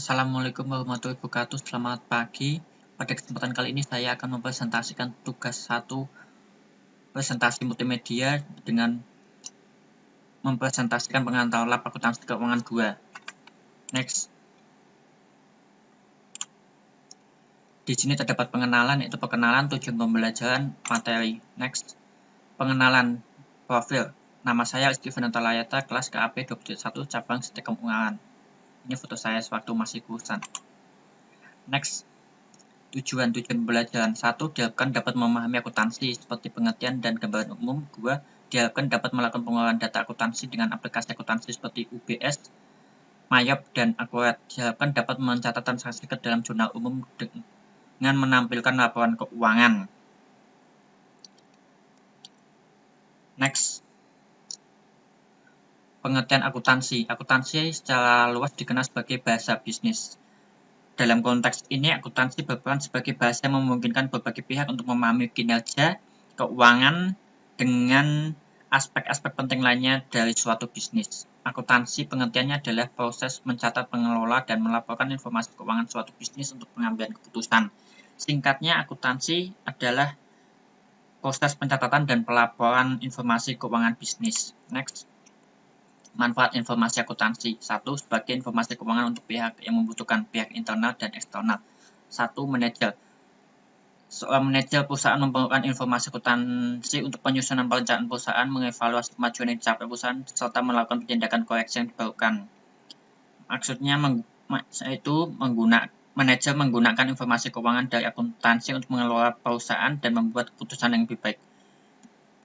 Assalamualaikum warahmatullahi wabarakatuh. Selamat pagi. Pada kesempatan kali ini saya akan mempresentasikan tugas 1 presentasi multimedia dengan mempresentasikan pengantar lab akuntansi keuangan 2. Next. Di sini terdapat pengenalan, yaitu pengenalan, tujuan pembelajaran, materi. Next. Pengenalan profil. Nama saya Rizky Fernanda Layata, kelas KAP 21 cabang Stek Keuangan. Ini foto saya sewaktu masih kursan. Next. Tujuan pembelajaran. 1. Diharapkan dapat memahami akuntansi seperti pengertian dan gambaran umum. 2. Diharapkan dapat melakukan pengolahan data akuntansi dengan aplikasi akuntansi seperti UBS, Mayop, dan Akurat. Diharapkan dapat mencatat transaksi ke dalam jurnal umum dengan menampilkan laporan keuangan. Next. Pengertian akuntansi. Akuntansi secara luas dikenal sebagai bahasa bisnis. Dalam konteks ini, akuntansi berperan sebagai bahasa yang memungkinkan berbagai pihak untuk memahami kinerja keuangan dengan aspek-aspek penting lainnya dari suatu bisnis. Akuntansi pengertiannya adalah proses mencatat, mengelola, dan melaporkan informasi keuangan suatu bisnis untuk pengambilan keputusan. Singkatnya, akuntansi adalah proses pencatatan dan pelaporan informasi keuangan bisnis. Next. Manfaat informasi akuntansi. 1. Sebagai informasi keuangan untuk pihak yang membutuhkan, pihak internal dan eksternal. 1. Manajer. Seorang manajer perusahaan memerlukan informasi akuntansi untuk penyusunan perencanaan perusahaan, mengevaluasi kemajuan yang dicapai perusahaan, serta melakukan tindakan koreksi yang diperlukan. Maksudnya manajer menggunakan informasi keuangan dari akuntansi untuk mengelola perusahaan dan membuat keputusan yang lebih baik.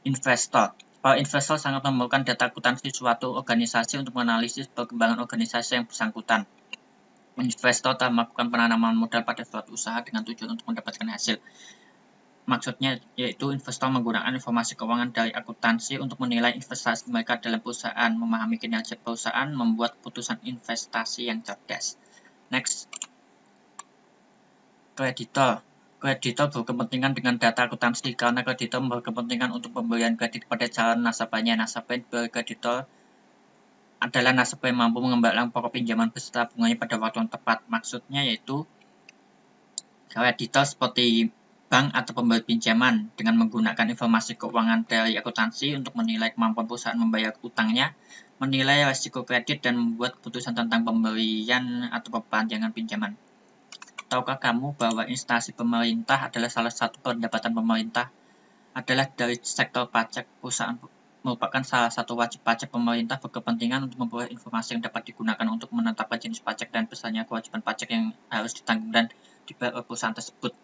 Investor. Para investor sangat memerlukan data akuntansi suatu organisasi untuk menganalisis perkembangan organisasi yang bersangkutan. Investor telah melakukan penanaman modal pada suatu usaha dengan tujuan untuk mendapatkan hasil. Maksudnya yaitu investor menggunakan informasi keuangan dari akuntansi untuk menilai investasi mereka dalam perusahaan, memahami kinerja perusahaan, membuat keputusan investasi yang cerdas. Next. Kreditor. Kreditor berkepentingan dengan data akuntansi karena kreditor berkepentingan untuk pemberian kredit kepada calon nasabahnya. Nasabah yang kreditor adalah nasabah yang mampu mengembalikan pokok pinjaman beserta bunganya pada waktu yang tepat. Maksudnya yaitu kreditor seperti bank atau pemberi pinjaman dengan menggunakan informasi keuangan dari akuntansi untuk menilai kemampuan perusahaan membayar utangnya, menilai risiko kredit, dan membuat keputusan tentang pemberian atau perpanjangan pinjaman. Tahukah kamu bahwa instansi pemerintah adalah salah satu pendapatan pemerintah adalah dari sektor pajak? Perusahaan merupakan salah satu wajib pajak pemerintah berkepentingan untuk memperoleh informasi yang dapat digunakan untuk menetapkan jenis pajak dan besarnya kewajiban pajak yang harus ditanggung dan dibayar oleh perusahaan tersebut.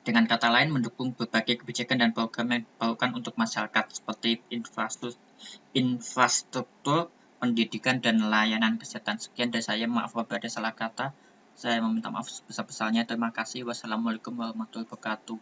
Dengan kata lain, mendukung berbagai kebijakan dan program yang diperlukan untuk masyarakat seperti infrastruktur, pendidikan, dan layanan kesehatan. Sekian dari saya, maaf apabila ada salah kata. Saya meminta maaf sebesar-besarnya. Terima kasih. Wassalamualaikum warahmatullahi wabarakatuh.